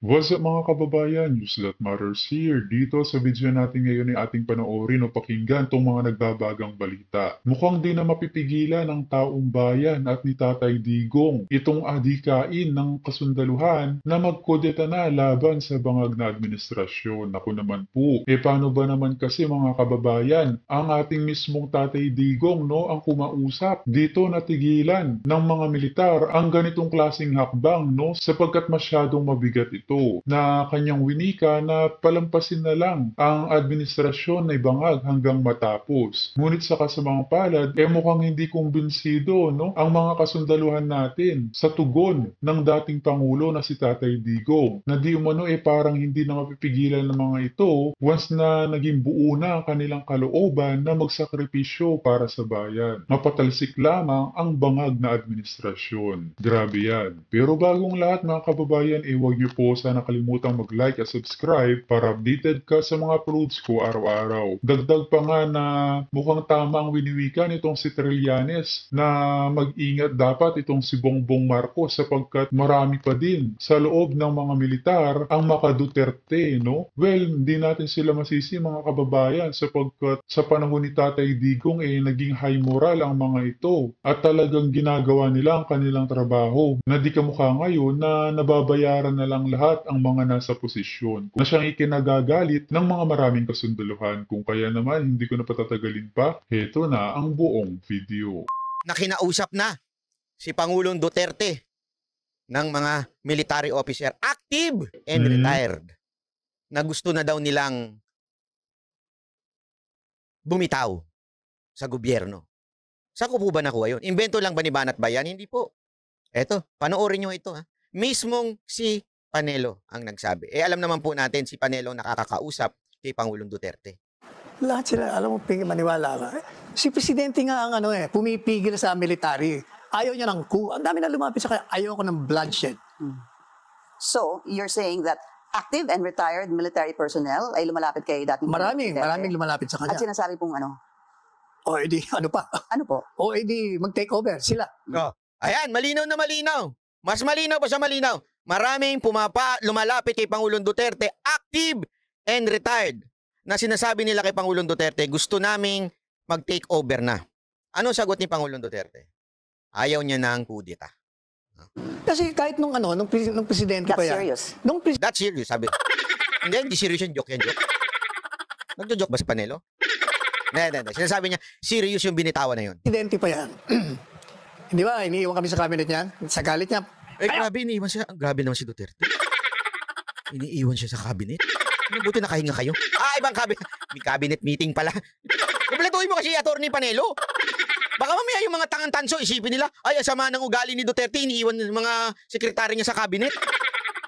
What's up mga kababayan? News That Matters here. Dito sa video natin ngayon ay ating panoorin o pakinggan itong mga nagbabagang balita. Mukhang di na mapipigilan ng taong bayan at ni Tatay Digong itong adhikain ng kasundaluhan na magkudeta na laban sa bangag na administrasyon. Ako naman po, paano ba naman kasi mga kababayan, ang ating mismong Tatay Digong no, ang kumausap dito na tigilan ng mga militar ang ganitong klaseng hakbang no, sapagkat masyadong mabigat ito na kanyang winika na palampasin na lang ang administrasyon na bangag hanggang matapos. Ngunit sa kasamang palad, mukhang hindi kumbinsido no, ang mga kasundaluhan natin sa tugon ng dating Pangulo na si Tatay Digong na di umano parang hindi na mapipigilan ng mga ito once na naging buo na ang kanilang kalooban na magsakripisyo para sa bayan. Mapatalsik lamang ang bangag na administrasyon. Grabe yan. Pero bagong lahat mga kababayan, huwag niyo po sana kalimutang mag-like at subscribe para updated ka sa mga uploads ko araw-araw. Dagdag pa nga na mukhang tama ang winiwikan itong si Trillanes na mag-ingat dapat itong si Bongbong Marcos sapagkat marami pa din sa loob ng mga militar ang maka-Duterte, no? Well, hindi natin sila masisi mga kababayan sapagkat sa panahon ni Tatay Digong naging high moral ang mga ito at talagang ginagawa nila ang kanilang trabaho na di kamukha ngayon na nababayaran na lang lahat ang mga nasa posisyon na siyang ikinagagalit ng mga maraming kasundaluhan. Kung kaya naman hindi ko na patatagalin pa, heto na ang buong video. Na kinausap na si Pangulong Duterte ng mga military officer, active and retired, na gusto na daw nilang bumitaw sa gobyerno. Saan ko po ba nakuha yun? Invento lang ba ni Banat Bayan? Hindi po. Eto, panoorin nyo ito. Mismong si Panelo ang nagsabi. Alam naman po natin si Panelo nakakakausap kay Pangulong Duterte. Lahat sila, alam mo, maniwala ka. Si Presidente nga ang pumipigil sa military. Ayaw niya ng coup. Ang dami na lumapit sa kanya. Ayaw ko ng bloodshed. So, you're saying that active and retired military personnel ay lumalapit kay dating Maraming lumalapit sa At kanya. sinasabi pong ano? O edi, ano pa? Ano po? O edi, mag-take over sila. Oh. Ayan, malinaw na malinaw. Mas malinaw pa sa malinaw. Maraming lumalapit kay Pangulong Duterte, active and retired, na sinasabi nila kay Pangulong Duterte, gusto naming mag-take over na. Ano sagot ni Pangulong Duterte? Ayaw niya ng kudeta. Kasi kahit nung presidente That's pa yan. serious. That's serious, sabi. Hindi serious yung joke yan, joke. Nagjo-joke ba si Panelo? Hindi. Sinasabi niya, serious yung binitawan na yun. Presidente pa yan. Hindi ba, iniiwan kami sa cabinet niyan. Sa galit niya, Grabe, iniiwan siya. Grabe naman si Duterte. Iniiwan siya sa cabinet. Buti nakahinga kayo. Ibang cabinet. May cabinet meeting pala. Kumpletuhin mo kasi Atty. Panelo. Baka mamaya yung mga tangan-tanso, isipin nila, ay, asama ng ugali ni Duterte, iniiwan ng mga sekretary niya sa cabinet.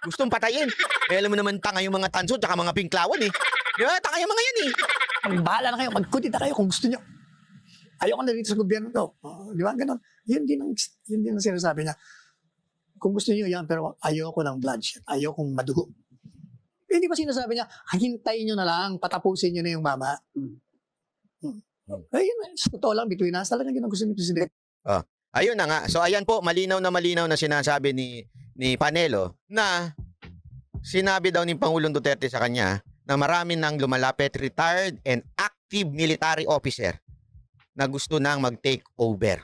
Gustong patayin. Alam mo naman, tanga yung mga tanso, tsaka mga pinklawan eh. Di ba? Tanga yung mga yan eh. bahala na kayo, magkudita kayo kung gusto niyo. Ayoko na dito sa gobyerno to. Di ba? Ganon. Yun din ang sinasabi niya. Kung gusto niyo yan, pero ayoko ng bloodshed. Ayokong madugo. Hindi ba sinasabi niya, hintayin niyo na lang, patapusin niyo na yung mama. Ayun, sa totoo lang, between us, talagang yun ang gusto ni Presidente. Ayun na nga. So ayan po, malinaw na sinasabi ni Panelo na sinabi daw ni Pangulong Duterte sa kanya na marami nang lumalapit retired and active military officer na gusto nang mag-take over.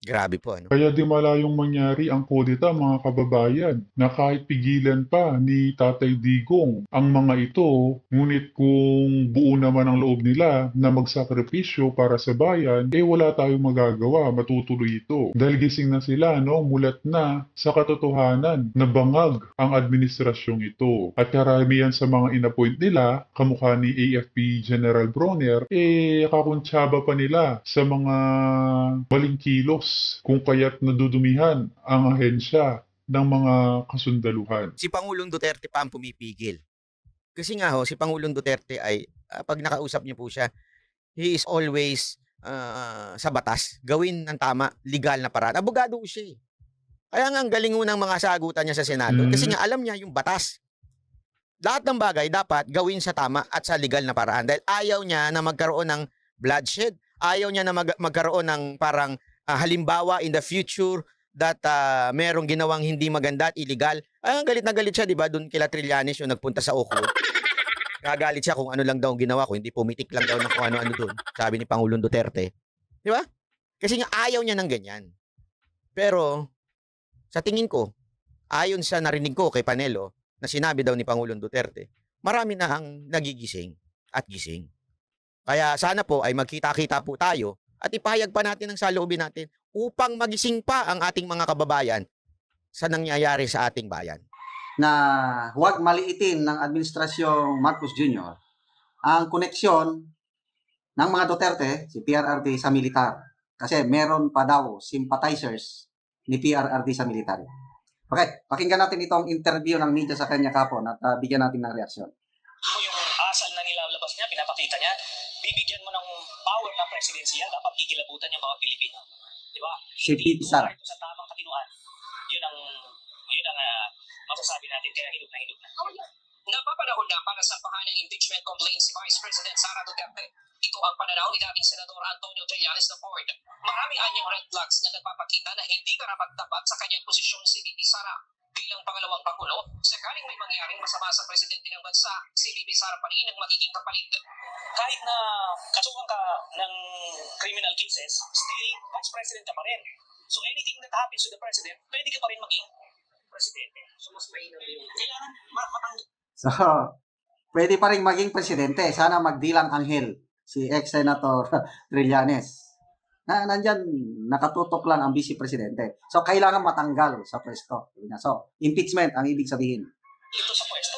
Grabe po, ano? Kaya di malayong mangyari ang kudeta mga kababayan na kahit pigilan pa ni Tatay Digong ang mga ito, ngunit kung buo naman ang loob nila na magsakripisyo para sa bayan, wala tayong magagawa, matutuloy ito. Dahil gising na sila, no, mulat na sa katotohanan na bangag ang administrasyong ito. At karamihan sa mga inappoint nila, kamukha ni AFP General Bronner, kakuntsaba pa nila sa mga maling kilos kung kaya't nadudumihan ang ahensya ng mga kasundaluhan. Si Pangulong Duterte pa ang pumipigil. Kasi nga si Pangulong Duterte ay, pag nakausap niyo po siya, he is always sa batas. Gawin ng tama, legal na paraan. Abogado siya eh. Kaya nga ang galing ng mga sagutan niya sa Senado. Kasi nga alam niya yung batas. Lahat ng bagay dapat gawin sa tama at sa legal na paraan. Dahil ayaw niya na magkaroon ng bloodshed. Ayaw niya na magkaroon ng parang halimbawa in the future that merong ginawang hindi maganda at illegal. Ang galit na galit siya, di ba? Doon kila Trillanes yung nagpunta sa Oakwood. Gagalit siya kung ano lang daw ang ginawa ko, hindi pumitik lang daw ng kung ano-ano doon. Sabi ni Pangulong Duterte. Di ba? Kasi nga ayaw niya ng ganyan. Pero, sa tingin ko, ayon sa narinig ko kay Panelo, na sinabi daw ni Pangulong Duterte, marami na ang nagigising at gising. Kaya sana po ay magkita-kita po tayo at ipahayag pa natin ang saloobin natin upang magising pa ang ating mga kababayan sa nangyayari sa ating bayan. Na huwag maliitin ng Administrasyong Marcos Jr. ang koneksyon ng mga Duterte, si PRRD sa militar. Kasi meron pa daw sympathizers ni PRRD sa militar. Okay, pakinggan natin itong interview ng media sa kanya kapon at bigyan natin ng reaksyon. Yung asal na nilalabas niya, pinapakita niya, bibigyan mo ng power ng presidensiya, dapat kikilabutan yung mga Pilipino. Di ba? Si P.P. Sara. Ito sa tamang katinuan. Yun ang masasabi natin, kaya hinug na hinug na. Napapanahon na para sa ng impeachment complaint si Vice President Sara Duterte. Ito ang pananaw ni dating Senador Antonio Trillanes III. Marami anyang red flags na nagpapakita na hindi karapat-dapat sa kanyang posisyon si VP Sara. Bilang pangalawang pangulo, sakaling may mangyaring masama sa presidente ng bansa, si VP Sara pa rin ang magiging kapalit. Kahit na kasuhan ka ng criminal cases, still, Vice President ka pa rin. So anything that happens to the President, pwede ka pa rin maging Presidente. So mas mainam yung kailangan matanggap. So, pwede pa rin maging presidente. Sana magdilang anghel si ex-senator Trillanes. Nandyan, nakatutok lang ang vice presidente. So, kailangan matanggal sa pwesto. So, impeachment ang ibig sabihin. Ito sa pwesto.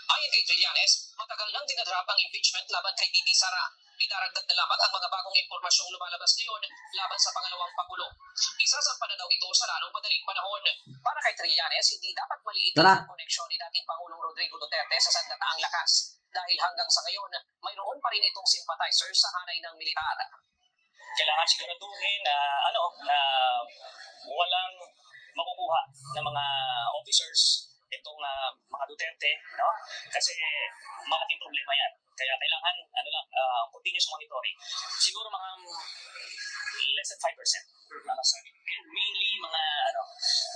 Ayon kay Trillanes, matagal nang dinadrap ang impeachment laban kay VP Sara. Idaragdag na lamang ang mga bagong impormasyong lumalabas ngayon laban sa pangalawang pangulo. Isasampa na daw ito sa lalong madaling panahon. Para kay Trillanes, hindi dapat maliitin ang koneksyon ni dating Pangulong Rodrigo Duterte sa sandataang lakas. Dahil hanggang sa ngayon, mayroon pa rin itong sympathizers sa hanay ng militar. Kailangan siguraduhin na walang makukuha ng mga officers itong mga Duterte, no? Kasi malaking problema yan. Kaya kailangan continuous monitoring. Siguro mga less than 5%. Mainly mga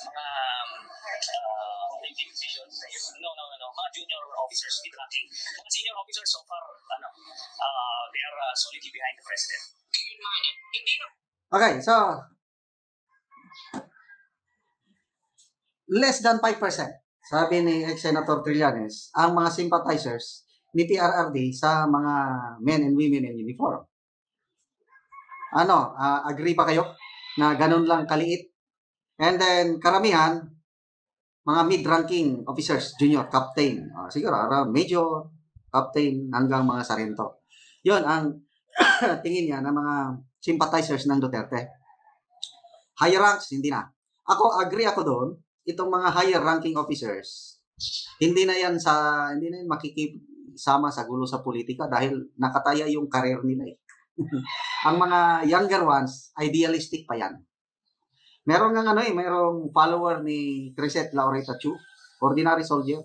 mga junior officers with ranking. Mga senior officers so far they are solidly behind the president. Okay, so less than 5%, sabi ni ex-senator Trillanes, ang mga sympathizers ni PRRD sa mga men and women in uniform. Agree ba kayo na ganun lang kaliit? And then, karamihan, mga mid-ranking officers, junior, captain, siguro, major, captain, hanggang mga sarento. Yun ang tingin niya ng mga sympathizers ng Duterte. Higher ranks, hindi na. Agree ako doon, itong mga higher ranking officers, hindi na yan makikisama sa gulo sa politika dahil nakataya yung career nila eh. Ang mga younger ones, idealistic pa yan. Meron mayroong follower ni Crisette Laureta Chu, ordinary soldier.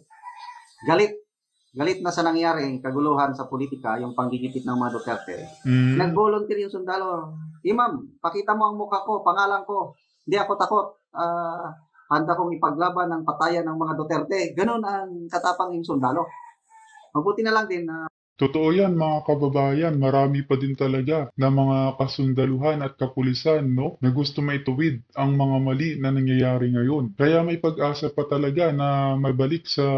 Galit na sa nangyari kaguluhan sa politika, yung panggigipit ng mga Duterte. Nag-volunteer yung sundalo. Ma'am, pakita mo ang mukha ko, pangalan ko. Hindi ako takot. Handa kong ipaglaban ng patayan ng mga Duterte. Ganun ang katapang yung sundalo. Mabuti na lang din na Totoo yan mga kababayan, marami pa din talaga na mga kasundaluhan at kapulisan, no, na gusto maituwid ang mga mali na nangyayari ngayon. Kaya may pag-asa pa talaga na mabalik sa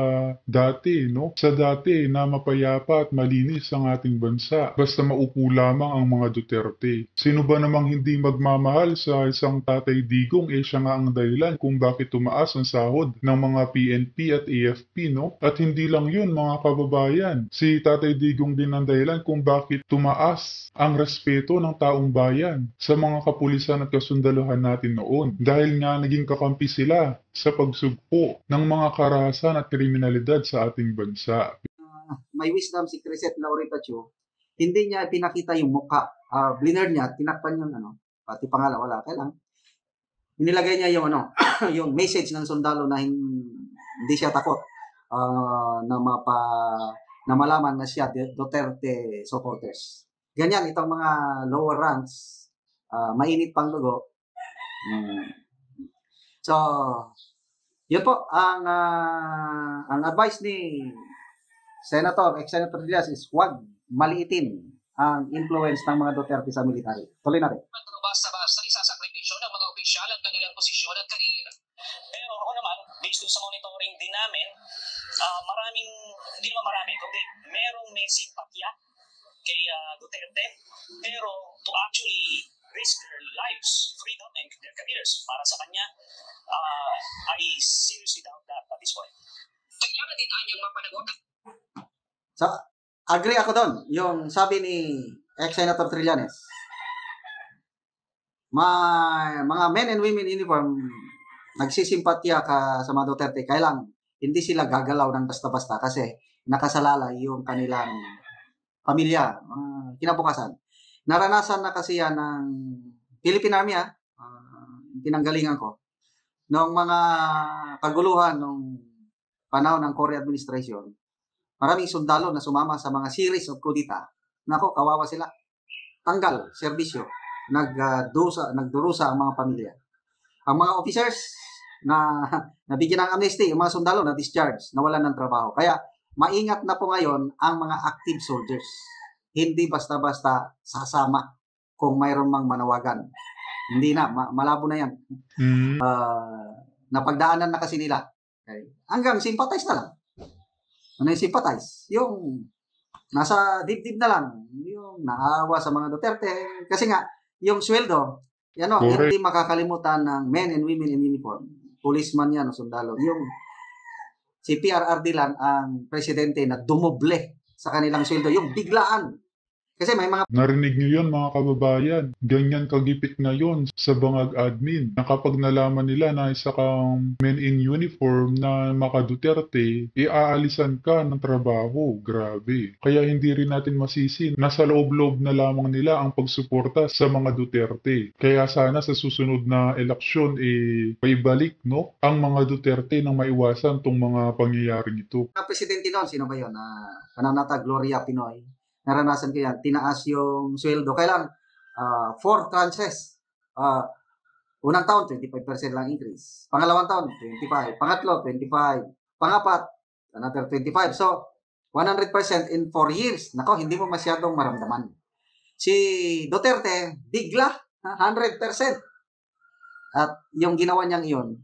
dati, no, sa dati na mapayapa at malinis ang ating bansa. Basta maupo lamang ang mga Duterte. Sino ba namang hindi magmamahal sa isang Tatay Digong? Siya nga ang dahilan kung bakit tumaas ang sahod ng mga PNP at AFP, no? At hindi lang yun mga kababayan. Si Tatay Digong din ang dahilan kung bakit tumaas ang respeto ng taong bayan sa mga kapulisan at kasundaluhan natin noon. Dahil nga naging kakampi sila sa pagsugpo ng mga karahasan at kriminalidad sa ating bansa. May wisdom si Crisette Laureta Chu, hindi niya pinakita yung mukha. Bliner niya, tinakpan yung pati pangalan, wala. Kailang inilagay niya yung yung message ng sundalo na hindi siya takot na malaman na siya Duterte supporters. Ganyan itong mga lower ranks, mainit pang dugo, So, yun po ang advice ni ex-Senator Diaz is huwag maliitin ang influence ng mga Duterte sa military. Tuloy natin. Basta-basta isasakripisyo ng mga opisyal ang kanilang posisyon at kariyer. Pero ako naman, based dun sa monitoring din namin, hindi naman marami, kundi may simpatya kay Duterte, pero to actually risk their lives, freedom, and their careers para sa kanya, I seriously doubt that at this point. Kailangan din anyang mapanagot. So, agree ako doon. Yung sabi ni ex-Senator Trillanes, mga men and women in uniform, nagsisimpatya ka sa mga Duterte, kailang hindi sila gagalaw ng basta-basta kasi nakasalalay yung kanilang pamilya, kinabukasan. Naranasan na kasi yan ng Philippine Army, pinanggalingan ko. Noong mga kaguluhan nung panahon ng Cory administration, maraming sundalo na sumama sa mga series of kudita. Nako, kawawa sila. Tanggal, serbisyo. Nagdurusa ang mga pamilya. Ang mga officers na nabigyan ng amnesty, yung mga sundalo na discharge, nawalan ng trabaho. Kaya, maingat na po ngayon ang mga active soldiers. Hindi basta-basta sasama kung mayroon mang manawagan. Hindi na, malabo na yan. Napagdaanan na kasi nila. Okay. Hanggang sympathize na lang. Ano yung sympathize? Yung nasa dibdib na lang. Yung naawa sa mga Duterte. Kasi nga, yung sweldo, hindi makakalimutan ng men and women in uniform. Policeman yan o sundalo. Yung si PRRD lang ang presidente na dumoble sa kanilang sweldo. Yung biglaan. Kasi may mga... Narinig niyo yun mga kababayan. Ganyan kagipit ngayon sa bangag admin na kapag nalaman nila na isa kang men in uniform na maka Duterte, iaalisan ka ng trabaho. Grabe. Kaya hindi rin natin masisi. Nasa loob-loob na lamang nila ang pagsuporta sa mga Duterte. Kaya sana sa susunod na eleksyon, paibalik ang mga Duterte nang maiwasan tong mga pangyayaring ito. Ang presidente noon, sino ba yun? Pananata Gloria Pinoy. Naranasan ko yan. Tinaas yung sweldo. Kailan 4 tranches. Unang taon, 25% lang increase. Pangalawang taon, 25. Pangatlo, 25. Pangapat, another 25. So, 100% in 4 years. Nako, hindi mo masyadong maramdaman. Si Duterte, bigla, 100%. At yung ginawa niyang iyon,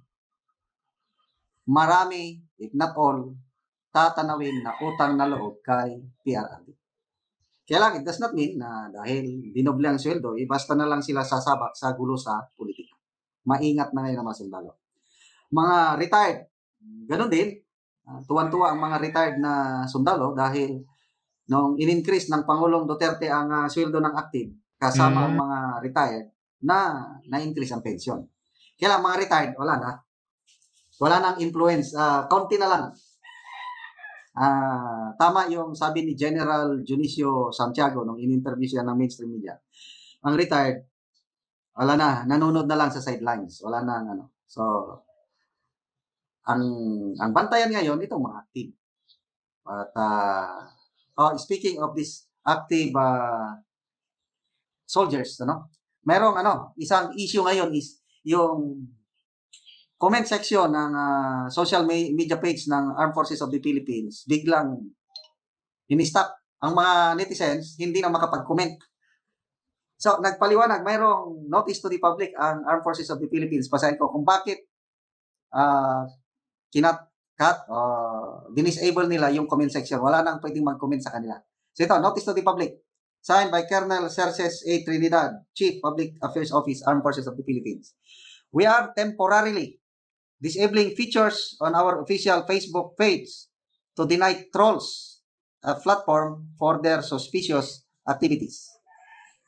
marami, if not all, tatanawin na utang na loob kay PRRD. Kaya lang, it does not mean na dahil dinoble ang sweldo, basta na lang sila sasabak sa gulo sa politika. Maingat na ngayon ang mga sundalo. Mga retired, ganun din. Tuwan-tuwa ang mga retired na sundalo dahil nung in-increase ng Pangulong Duterte ang sweldo ng active, kasama ang mga retired, na-increase ang pension. Kaya lang, mga retired, wala na. Wala nang influence. Kaunti na lang. Tama yung sabi ni General Junicio Santiago nung in-interview siya ng mainstream media. Ang retired, wala na, nanonood na lang sa sidelines. Wala na So, ang bantayan ngayon, itong mga active. At, speaking of this active soldiers, merong isang issue ngayon is yung comment section ng social media page ng Armed Forces of the Philippines, biglang in-stop. Ang mga netizens, hindi na makapag-comment. So, nagpaliwanag, mayroong notice to the public ang Armed Forces of the Philippines. Pasahin ko kung bakit dinisable nila yung comment section. Wala nang pwedeng mag-comment sa kanila. So, ito, notice to the public. Signed by Colonel Cerces A. Trinidad, Chief Public Affairs Office, Armed Forces of the Philippines. We are temporarily disabling features on our official Facebook page to deny trolls a platform for their suspicious activities.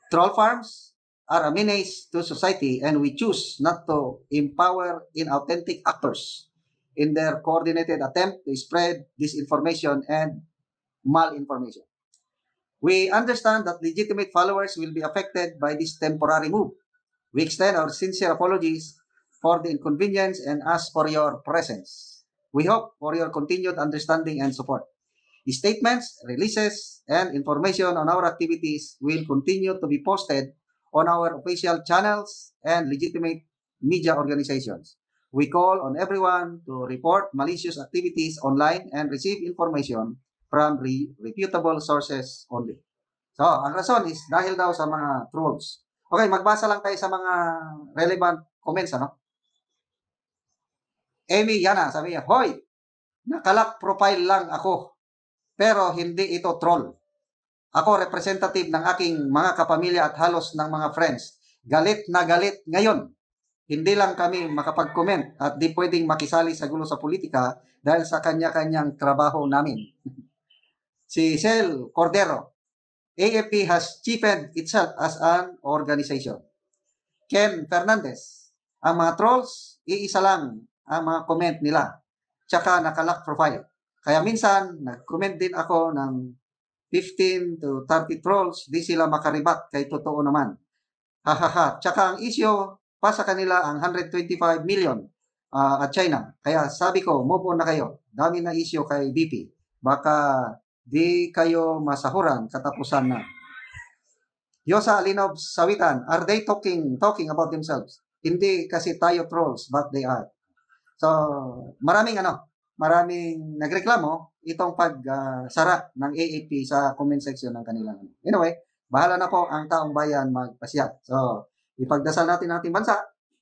Troll farms are a menace to society and we choose not to empower inauthentic actors in their coordinated attempt to spread disinformation and malinformation. We understand that legitimate followers will be affected by this temporary move. We extend our sincere apologies for the inconvenience and ask for your presence. We hope for your continued understanding and support. Statements, releases, and information on our activities will continue to be posted on our official channels and legitimate media organizations. We call on everyone to report malicious activities online and receive information from reputable sources only. So, ang rason is dahil daw sa mga trolls. Okay, magbasa lang tayo sa mga relevant comments, ano? Amy Yana, sabi niya, "Hoy, nakalak profile lang ako, pero hindi ito troll. Ako representative ng aking mga kapamilya at halos ng mga friends. Galit na galit ngayon. Hindi lang kami makapag-comment at di pwedeng makisali sa gulo sa politika dahil sa kanya-kanyang trabaho namin." Si Sel Cordero, AFP has cheapened itself as an organization. Ken Fernandez, ang mga trolls, iisa lang ang mga comment nila. Tsaka nakalock profile. Kaya minsan, nag-comment din ako ng 15 to 30 trolls, di sila makaribat kay totoo naman. Hahaha. Tsaka ang issue pa sa kanila ang 125 million at China. Kaya sabi ko, move on na kayo. Dami na issue kay BP. Baka di kayo masahuran, katapusan na. Yosa Alinob Sawitan, are they talking about themselves? Hindi kasi tayo trolls, but they are. So, maraming nagreklamo itong pagsara ng AAP sa comment section ng kanilang. Anyway, bahala na po ang taong bayan magpasya. So, ipagdasal natin ang ating bansa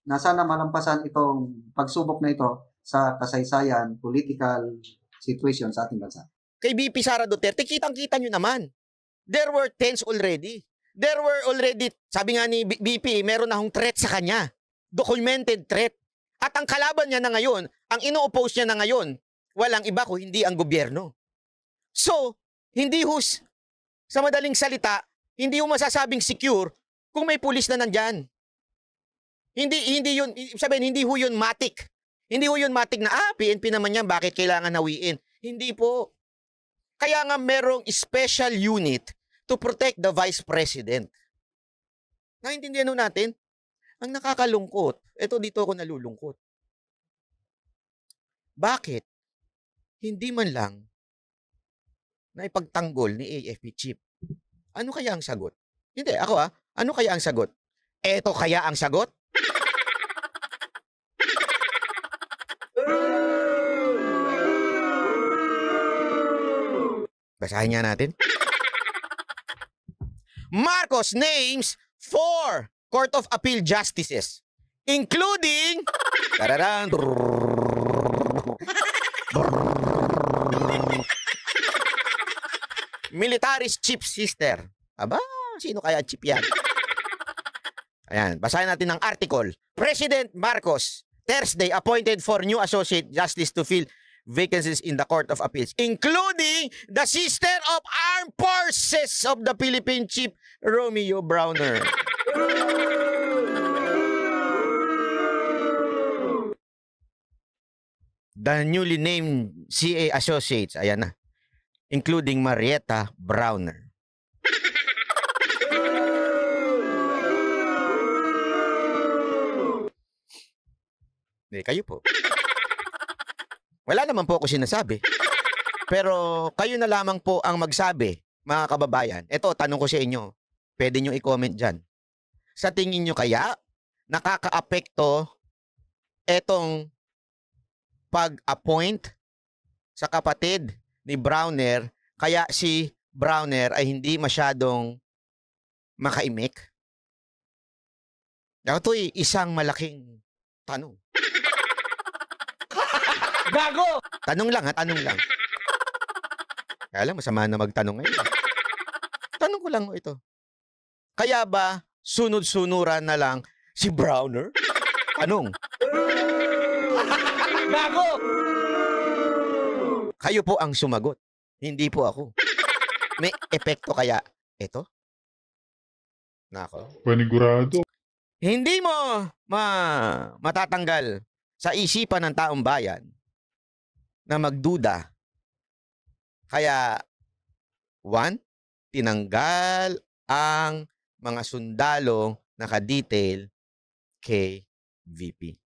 na sana malampasan itong pagsubok na ito sa kasaysayan, political situation sa ating bansa. Kay BP Sara Duterte, kitang-kita nyo naman. There were tens already. There were already, sabi nga ni BP, meron na hong threat sa kanya. Documented threat. At ang kalaban niya na ngayon, ang ino-oppose niya na ngayon, walang iba ko, hindi ang gobyerno. So, hindi sa madaling salita, hindi ho masasabing secure kung may pulis na nandyan. Hindi yun, sabihin, hindi ho yun matik. Hindi ho yun matik na, PNP naman yan, bakit kailangan hawiin? Hindi po. Kaya nga merong special unit to protect the Vice President. Naintindihan ho natin? Ang nakakalungkot, dito ako nalulungkot. Bakit? Hindi man lang na ipagtanggol ni AFP Chief. Ano kaya ang sagot? Hindi, ako ano kaya ang sagot? Eto kaya ang sagot? Basahin nga natin. Marcos names 4 Court of Appeal justices, including military's chief sister. Aba, sino kaya chief yan? Ayan, basahin natin ang article. President Marcos, Thursday, appointed 4 new associate justice to fill vacancies in the Court of Appeals, including the sister of Armed Forces of the Philippine Chief, Romeo Browner. The newly named CA associates, ayan na, including Marietta Browner. Kayo po. Wala naman po ako sinasabi. Pero kayo na lamang po ang magsabi, mga kababayan. Ito, tanong ko sa inyo. Pwede nyo i-comment dyan. Sa tingin nyo kaya, nakaka-apekto etong pag-appoint sa kapatid ni Browner, kaya si Browner ay hindi masyadong makaimik? Ito'y isang malaking tanong. Gago! Tanong lang, tanong lang. Kaya lang, masama na magtanong ngayon. Tanong ko lang ito. Kaya ba sunod-sunuran na lang si Browner? Tanong. Gago! Kayo po ang sumagot. Hindi po ako. May epekto kaya ito? Nako. Panigurado. Hindi mo matatanggal sa isipan ng taong bayan na magduda. Kaya, 1, tinanggal ang mga sundalong nakadetail kay VP.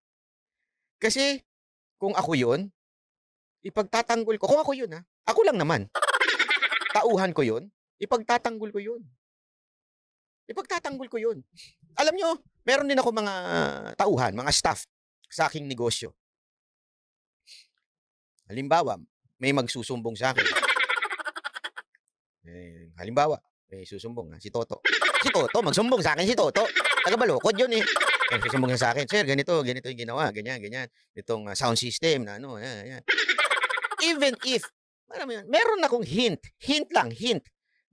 Kasi, kung ako yun, ipagtatanggol ko. Kung ako yun, ako lang naman. Tauhan ko yun. Ipagtatanggol ko yun. Ipagtatanggol ko yun. Alam nyo, meron din ako mga tauhan, mga staff. sa aking negosyo. Halimbawa, may magsusumbong sa akin. Halimbawa, may susumbong si Toto. Si Toto, magsumbong sa akin si Toto. Taga-Balukod yun eh. Susumbong sa akin, sir, ganito yung ginawa, ganyan. Itong sound system na ano, yan. Even if, alam mo yun, meron akong hint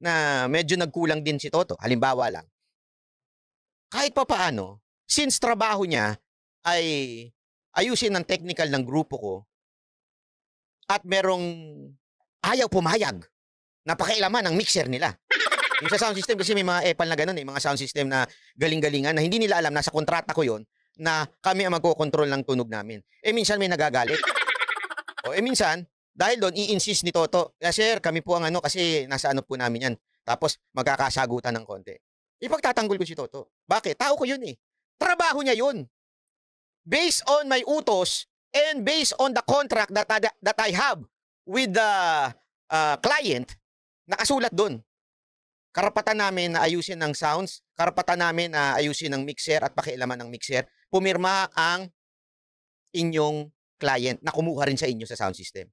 na medyo nagkulang din si Toto. Halimbawa lang. Kahit pa paano, since trabaho niya ay ayusin ng technical ng grupo ko at merong ayaw pumayag na pakialaman ng mixer nila. Yung sa sound system kasi may mga epal na ganun mga sound system na galing-galingan na hindi nila alam, nasa kontrata ko yon na kami ang magkocontrol ng tunog namin. Minsan may nagagalit. Minsan, dahil doon, i-insist ni Toto, sir, kami po ang kasi nasa po namin yan. Tapos, magkakasagutan ng konti. Ipagtatanggol ko si Toto. Bakit? Tao ko yun eh. Trabaho niya yun. Based on my utos and based on the contract that I have with the client, nakasulat doon. Karapatan namin na ayusin ng sounds, karapatan namin na ayusin ng mixer at pakialaman ng mixer. Pumirma ang inyong client na kumuha rin sa inyo sa sound system.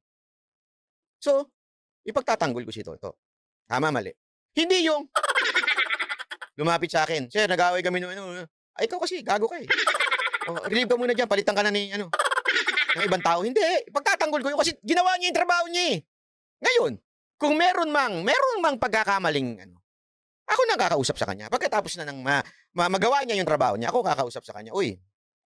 So, ipagtatanggol ko si Toto. Tama, mali. Hindi yung lumapit sa akin, sir, nag-away kami ay, ikaw kasi, gago ka eh. Relieve ka muna dyan, palitan ka na ng ibang tao. Hindi, ipagtatanggol ko yun kasi ginawa niya yung trabaho niya eh. Ngayon, kung meron mang pagkakamaling ako nang kakausap sa kanya. Pagkatapos na magawa niya yung trabaho niya, ako kakausap sa kanya, uy,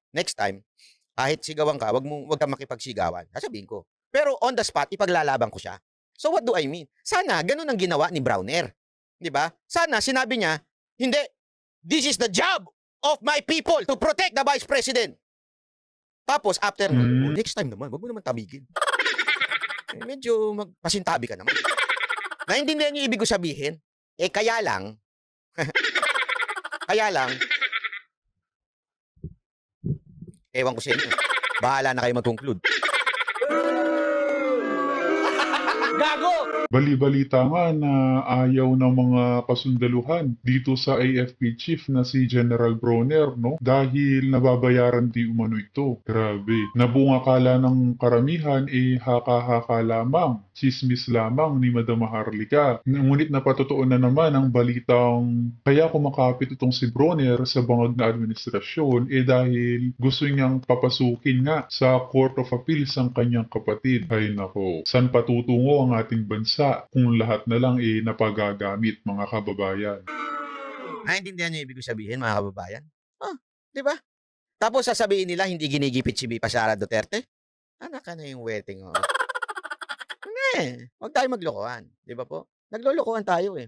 next time, kahit sigawan ka, wag ka makipagsigawan. Sasabihin ko. Pero on the spot, ipaglalaban ko siya. So what do I mean? Sana ganun ang ginawa ni Browner. 'Di ba? Sana sinabi niya, hindi, this is the job of my people to protect the Vice President. Tapos after next time naman, wag mo naman tamigin. Medyo magpasintabi ka naman. Naintindihan niyo ibig ko sabihin? Kaya lang, ewan ko sa inyo. Bahala na kayo mag-conclude. Gago! Bali-balita nga na ayaw ng mga kasundaluhan dito sa AFP chief na si General Bronner, no? Dahil nababayaran di umano ito. Grabe. Nabuong akala ng karamihan haka-haka lamang, chismis lamang ni Madam Maharlika. Ngunit napatotoo na naman ang balitang kaya kumakapit itong si Bronner sa bangag na administrasyon dahil gusto niyang papasukin nga sa Court of Appeals ang kanyang kapatid. Ay nako, saan patutungo ang ating bansa kung lahat na lang napagagamit, mga kababayan? Naintindihan niyo ibig sabihin, mga kababayan? Di ba? Tapos sasabihin nila hindi ginigipit si Bipa Sara Duterte? Anak ka na yung wedding. Wag tayo maglokohan. Di ba po? Naglolokohan tayo eh.